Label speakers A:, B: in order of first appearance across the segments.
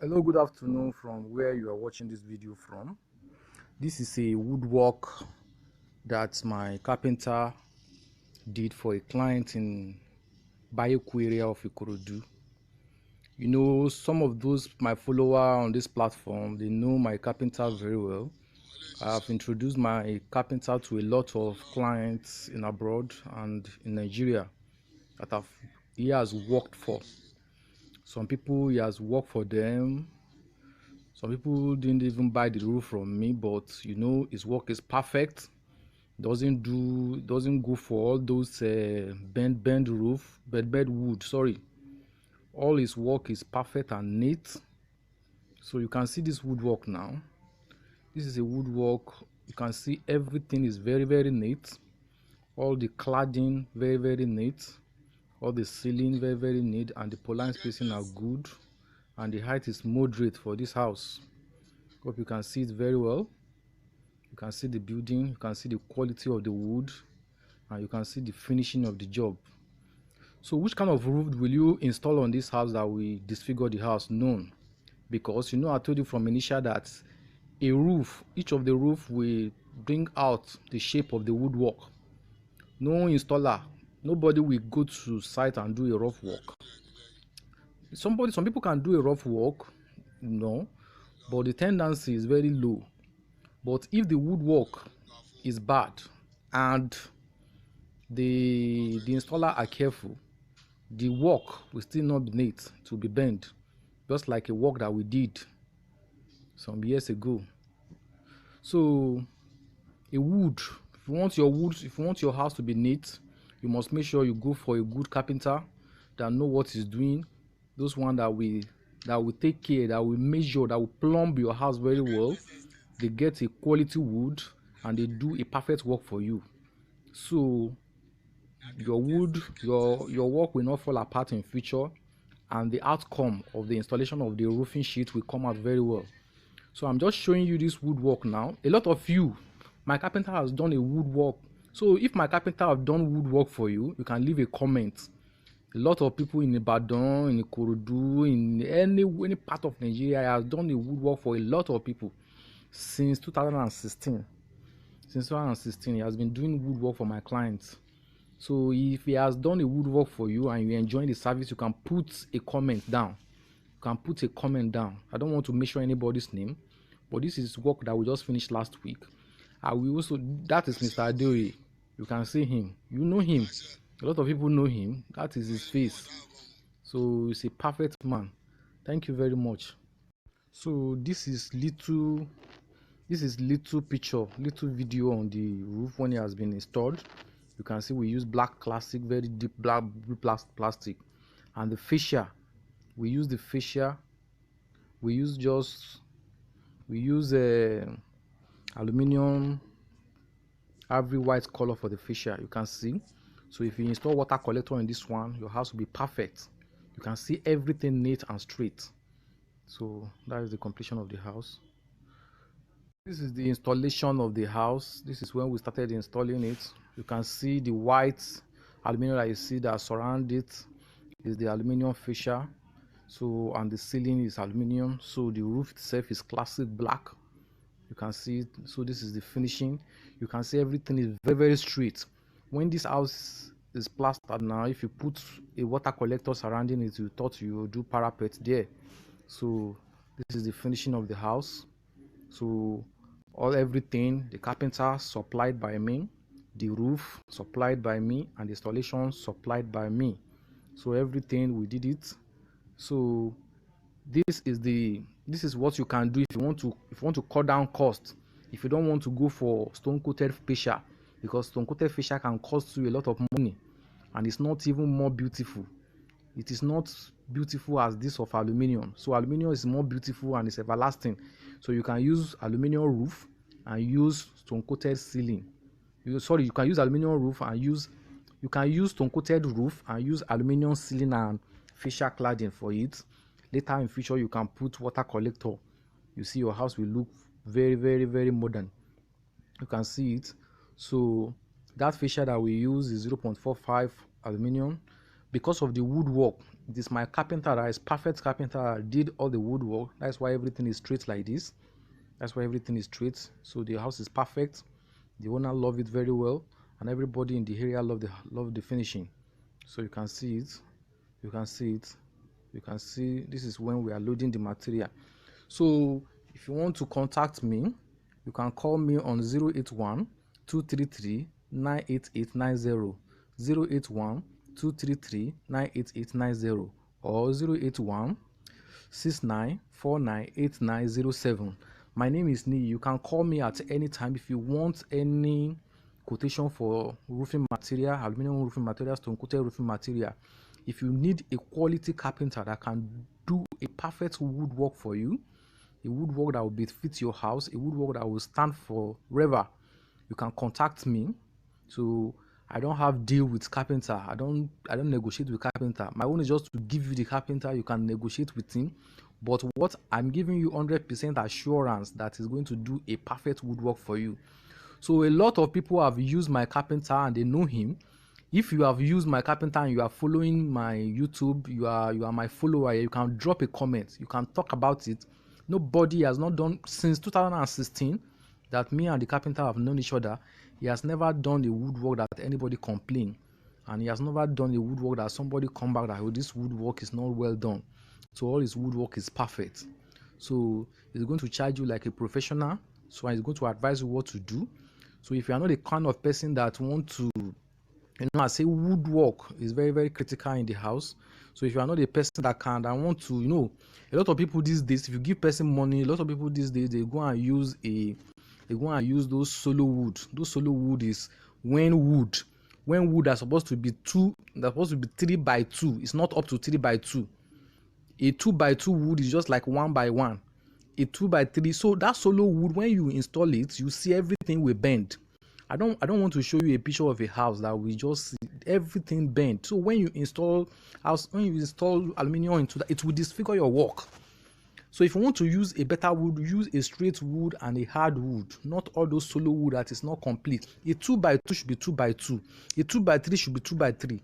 A: Hello, good afternoon from where you are watching this video from. This is a woodwork that my carpenter did for a client in Bayoku area of Ikorodu. You know, some of those my follower on this platform, they know my carpenter very well. I've introduced my carpenter to a lot of clients in abroad and in Nigeria that he has worked for. Some people he has worked for them. Some people didn't even buy the roof from me, but you know his work is perfect. Doesn't go for all those bend wood. Sorry, all his work is perfect and neat. So you can see this woodwork now. This is a woodwork. You can see everything is very neat. All the cladding very neat. All the ceiling very neat, and the poline spacing are good, and the height is moderate for this house. Hope you can see it very well. You can see the building, you can see the quality of the wood, and you can see the finishing of the job. So which kind of roof will you install on this house that will disfigure the house? None. Because you know I told you from initial that a roof, each of the roof will bring out the shape of the woodwork. No installer, nobody will go to site and do a rough work. Some people can do a rough work, no, but the tendency is very low. But if the woodwork is bad and the installer are careful, the work will still not be neat to be bent, just like a work that we did some years ago. So a wood, if you want your house to be neat, you must make sure you go for a good carpenter that know what he's doing. Those one that will take care, that will measure, that will plumb your house very well. They get a quality wood and they do a perfect work for you. So your wood, your work will not fall apart in future, and the outcome of the installation of the roofing sheet will come out very well. So I'm just showing you this woodwork now. A lot of you, my carpenter has done a woodwork. So if my carpenter have done woodwork for you, you can leave a comment. A lot of people in Ibadan, in Ikorodu, in any part of Nigeria has done a woodwork for a lot of people since 2016. Since 2016, he has been doing woodwork for my clients. So if he has done a woodwork for you and you're enjoying the service, you can put a comment down. I don't want to mention anybody's name, but this is work that we just finished last week. That is Mr. Adeoye. You can see him. You know him. A lot of people know him. That is his face. So he's a perfect man. Thank you very much. So this is little little video on the roof when it has been installed. You can see we use black classic, very deep black blue plastic, and the fascia, we use aluminum ivory white color for the fascia. You can see. So if you install water collector in this one, your house will be perfect. You can see everything neat and straight. So that is the completion of the house. This is the installation of the house. This is when we started installing it. You can see the white aluminum that you see that surround it is the aluminum fascia. So, and the ceiling is aluminum. So the roof itself is classic black. You can see it. So this is the finishing. You can see everything is very straight. When this house is plastered now, if you put a water collector surrounding it, you thought you would do parapet there. So this is the finishing of the house. So everything, the carpenter supplied by me, the roof supplied by me, and the installation supplied by me. So everything we did it. So this is what you can do if you want to cut down cost. If you don't want to go for stone coated fascia, because stone coated fascia can cost you a lot of money and it's not even more beautiful. It is not beautiful as this of aluminium. So aluminium is more beautiful and it's everlasting. So you can use aluminium roof and use stone coated ceiling. You can use aluminium roof and use stone coated roof and use aluminium ceiling and fascia cladding for it. Later in future you can put water collector. You see your house will look very modern. You can see it. So that fascia that we use is 0.45 aluminium. Because of the woodwork, It is my carpenter that is perfect carpenter that did all the woodwork. That's why everything is straight like this. That's why everything is straight. So the house is perfect. The owner love it very well, and everybody in the area love the finishing. So you can see it. You can see it. You can see this is when we are loading the material. So if you want to contact me, you can call me on 081 233 98890, 081 233 98890, or 081 69498907. My name is Nee. You can call me at any time if you want any quotation for roofing material, aluminum roofing material, stone coated roofing material. If you need a quality carpenter that can do a perfect woodwork for you, a woodwork that will fit your house, a woodwork that will stand forever, you can contact me. So I don't have deal with carpenter. I don't negotiate with carpenter. My own is just to give you the carpenter. You can negotiate with him, but what I'm giving you 100% assurance that is going to do a perfect woodwork for you. So a lot of people have used my carpenter and they know him. If you have used my carpenter and you are following my YouTube, you are my follower, you can drop a comment, you can talk about it. Nobody has not done since 2016 that me and the carpenter have known each other. He has never done the woodwork that anybody complain, and he has never done the woodwork that somebody come back that, oh, this woodwork is not well done. So all his woodwork is perfect. So he's going to charge you like a professional. So he's going to advise you what to do. So if you are not the kind of person that want to, I say woodwork is very, very critical in the house. So if you are not a person that want to, a lot of people these days, if you give person money, a lot of people these days, they go and use those solo wood. Those solo wood is when wood are supposed to be 3 by 2. It's not up to 3 by 2. A 2 by 2 wood is just like 1 by 1. A 2 by 3. So that solo wood, when you install it, you see everything will bend. I don't want to show you a picture of a house that we just see everything bent. So when you install aluminum into that, it will disfigure your work. So if you want to use a better wood, use a straight wood and a hard wood, not all those solo wood that is not complete. A 2 by 2 should be 2 by 2. A 2 by 3 should be 2 by 3.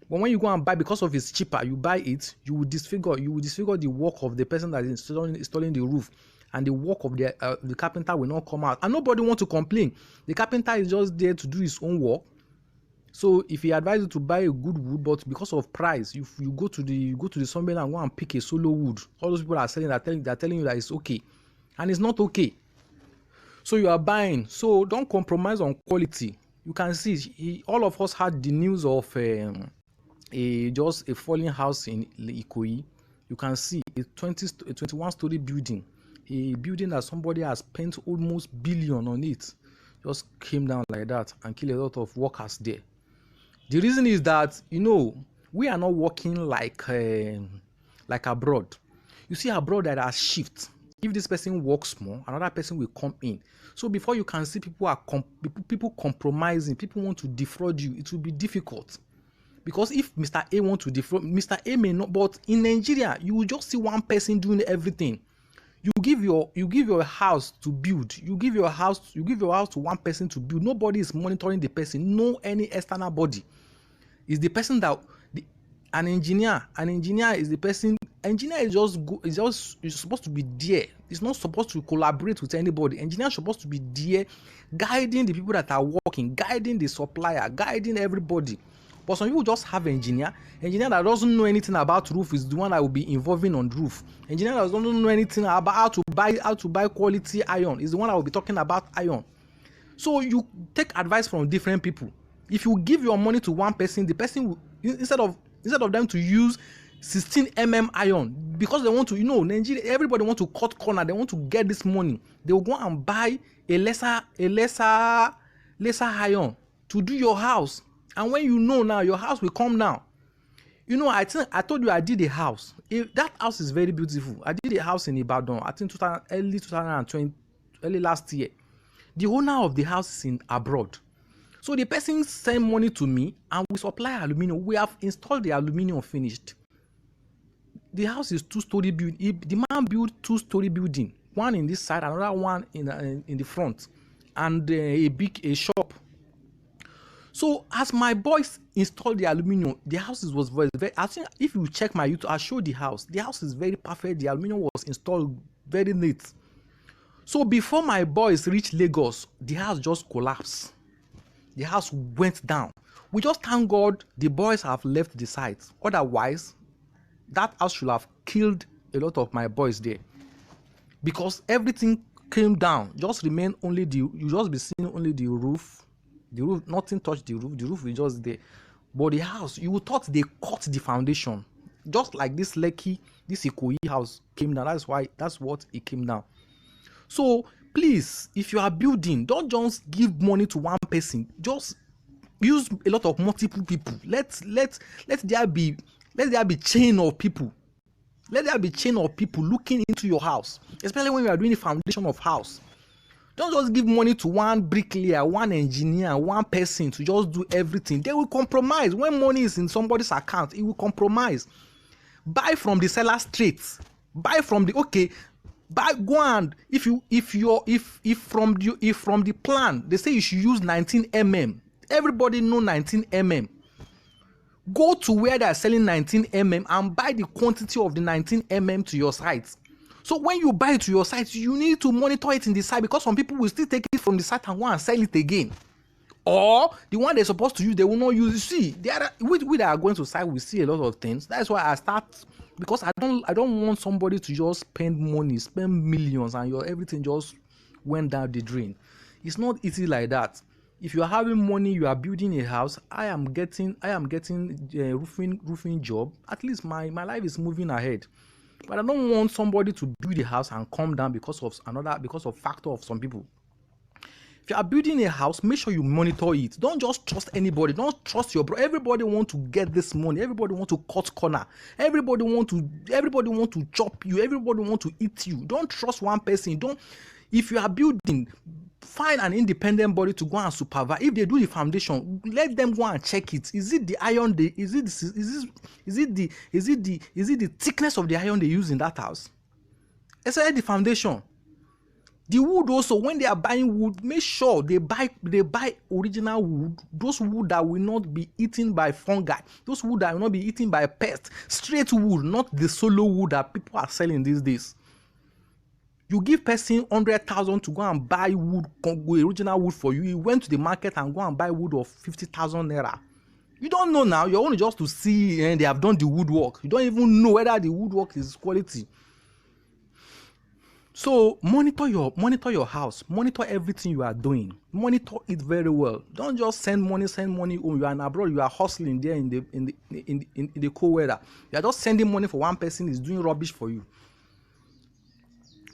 A: But when you go and buy, because of it's cheaper, you buy it, you will disfigure the work of the person that is installing the roof, and the work of the carpenter will not come out, and nobody want to complain. The carpenter is just there to do his own work. So if he advises you to buy a good wood, but because of price, you go to the somewhere and go and pick a solo wood, all those people are selling, they're telling you that it's okay, and it's not okay. So you are buying. So don't compromise on quality. You can see all of us had the news of just a falling house in Ikoyi. You can see a 21-story building, a building that somebody has spent almost billion on it, just came down like that and killed a lot of workers there. The reason is that we are not working like abroad. You see, abroad there are shifts. If this person works more, another person will come in. So before you can see people compromising, people want to defraud you, it will be difficult. Because if Mr. A wants to defraud, Mr. A may not, but in Nigeria, you will just see one person doing everything. You give your house to build. You give your house to one person to build. Nobody is monitoring the person. No any external body. It's the person that an engineer is the person. Engineer is supposed to be there. It's not supposed to collaborate with anybody. Engineer is supposed to be there, guiding the people that are working, guiding the supplier, guiding everybody. But some people just have engineer that doesn't know anything about roof is the one that will be involving on roof. Engineer that doesn't know anything about how to buy quality iron is the one that will be talking about iron. So you take advice from different people. If you give your money to one person, the person will, instead of them to use 16 iron, because they want to, Nigeria, everybody want to cut corner, they want to get this money. They will go and buy a lesser iron to do your house. And when now, your house will come down. I think I told you I did a house. That house is very beautiful. I did a house in Ibadan, I think early 2020, early last year. The owner of the house is in abroad. So the person sent money to me and we supply aluminum. We have installed the aluminum finished. The house is 2-story building. The man built 2-story building. One in this side, another one in the front. And a shop. So as my boys installed the aluminum, the house was very, I think if you check my YouTube, I showed the house. The house is very perfect. The aluminum was installed very neat. So before my boys reached Lagos, the house just collapsed. The house went down. We just thank God the boys have left the site. Otherwise, that house should have killed a lot of my boys there. Because everything came down. Just remain only you just be seeing only the roof. The roof, nothing touched the roof. The roof is just there. But the house, you thought they cut the foundation. Just like this Lekki, this Ikoyi house came down. That's what it came down. So please, if you are building, don't just give money to one person. Just use a lot of multiple people. Let there be chain of people. Let there be chain of people looking into your house, especially when you are doing the foundation of house. Don't just give money to one bricklayer, one engineer, one person to just do everything. They will compromise. When money is in somebody's account, it will compromise. Buy from the seller straight. Buy from the go and if from the plan they say you should use 19 mm. Everybody know 19 mm. Go to where they are selling 19 mm and buy the quantity of the 19 mm to your site. So when you buy it to your site, you need to monitor it in the site, because some people will still take it from the site and go and sell it again. Or the one they're supposed to use, they will not use. You see, we that are going to site, we see a lot of things. That's why I start, because I don't want somebody to just spend millions, and everything just went down the drain. It's not easy like that. If you are having money, you are building a house. I am getting a roofing job. At least my life is moving ahead. But I don't want somebody to build a house and come down because of factor of some people. If you are building a house, make sure you monitor it. Don't just trust anybody. Don't trust your bro. Everybody want to get this money. Everybody want to cut corner. Everybody want to chop you. Everybody want to eat you. Don't trust one person. If you are building, find an independent body to go and supervise. If they do the foundation, let them go and check it. Is it the iron? Is it the thickness of the iron they use in that house? Especially the foundation. The wood also, when they are buying wood, make sure they buy original wood. Those wood that will not be eaten by fungi. Those wood that will not be eaten by pests. Straight wood, not the solo wood that people are selling these days. You give person 100,000 to go and buy wood, original wood for you. He went to the market and go and buy wood of 50,000 naira. You don't know now. You're only just to see and they have done the woodwork. You don't even know whether the woodwork is quality. So monitor your house. Monitor everything you are doing. Monitor it very well. Don't just send money home. You are in abroad. You are hustling there in the cold weather. You are just sending money for one person is doing rubbish for you.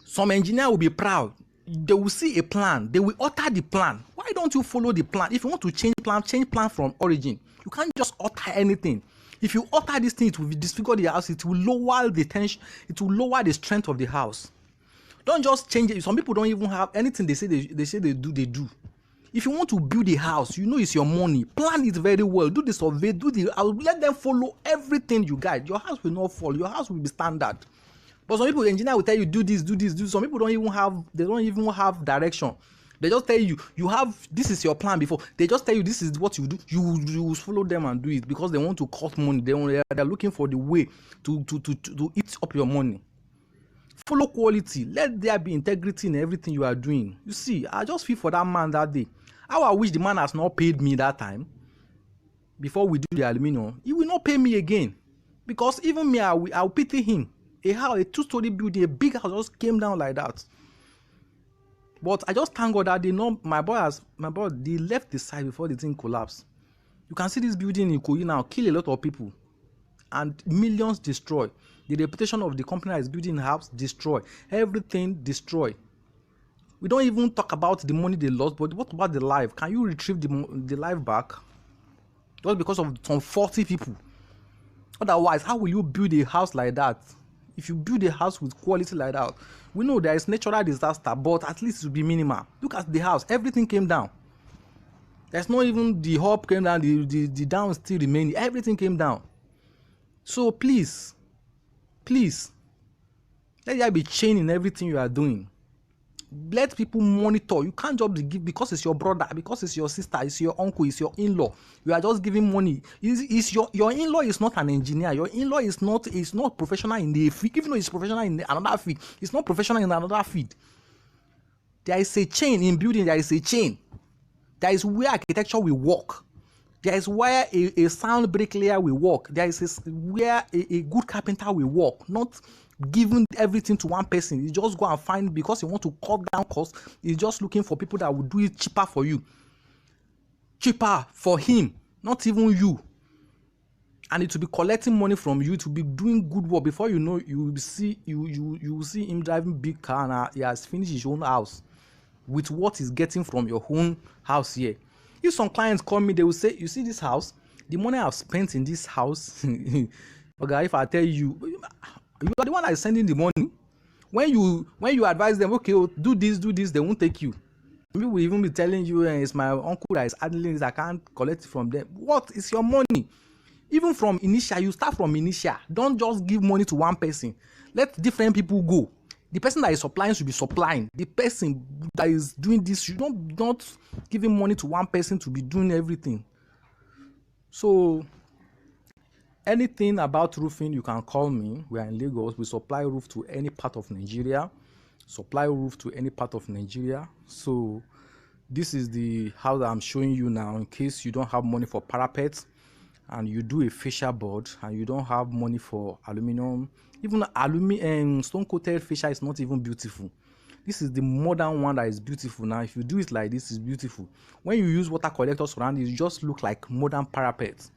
A: Some engineer will be proud. They will see a plan. They will alter the plan. Why don't you follow the plan? If you want to change plan from origin. You can't just alter anything. If you alter this thing, it will disfigure the house. It will lower the tension. It will lower the strength of the house. Don't just change it. Some people don't even have anything they say they do. If you want to build a house, you know it's your money. Plan it very well. Do the survey. Let them follow everything you guide. Your house will not fall. Your house will be standard. But some people, the engineer will tell you do this. Some people don't even have direction. They just tell you this is your plan before. They just tell you this is what you do. You follow them and do it because they want to cut money. They're looking for the way to eat up your money. Follow quality. Let there be integrity in everything you are doing. You see, I just feel for that man that day. How I wish the man has not paid me that time before we do the aluminum. He will not pay me again because even me, I'll pity him. A house, a 2-story building, a big house just came down like that. But I just thank God that my boy they left the site before the thing collapsed. You can see this building in Ikoyi now kill a lot of people and millions destroyed. The reputation of the company that is building the house destroy. Everything destroy. We don't even talk about the money they lost, but what about the life? Can you retrieve the life back? Just because of some 40 people. Otherwise, how will you build a house like that? If you build a house with quality like that, we know there is natural disaster, but at least it will be minimal. Look at the house. Everything came down. There's not even the hub came down. The down still remaining. Everything came down. So please, let there be change in everything you are doing. Let people monitor. You can't just give because it's your brother, because it's your sister, it's your uncle, it's your in-law. You are just giving money. Is your in-law is not an engineer. Your in-law is not professional in the field. Even though he's professional in another field, it's not professional in another field. There is a chain in building. There is a chain. There is where architecture will work. There is where a sound bricklayer will work. There is where a good carpenter will work. Not giving everything to one person. You just go and find, because you want to cut down costs. He's just looking for people that will do it cheaper for you. Cheaper for him, not even you. And it will be collecting money from you. To be doing good work. Before you know, you will see him driving big car and he has finished his own house with what he's getting from your own house here. If some clients call me, they will say, you see this house, the money I've spent in this house. Okay, if I tell you, you are the one that is sending the money. When you advise them, okay, do this, they won't take you. People will even be telling you, it's my uncle that is handling this, I can't collect it from them. What is your money? Even from initial, you start from initial. Don't just give money to one person. Let different people go. The person that is supplying should be supplying. The person that is doing this, you don't giving money to one person to be doing everything. So anything about roofing, you can call me. We are in Lagos. We supply roof to any part of Nigeria. Supply roof to any part of Nigeria. So this is the house that I'm showing you now. In case you don't have money for parapet and you do a fascia board and you don't have money for aluminum, even aluminum stone coated fascia is not even beautiful. This is the modern one that is beautiful. Now if you do it like this, it's beautiful. When you use water collectors around it, you just look like modern parapets.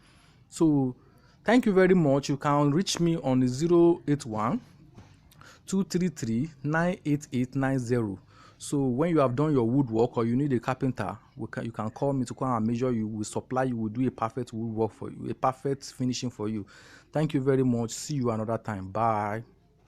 A: So thank you very much. You can reach me on the 081 233 98890. So when you have done your woodwork or you need a carpenter, you can call me to come and measure you. Will supply you. Will do a perfect woodwork for you, a perfect finishing for you. Thank you very much. See you another time. Bye.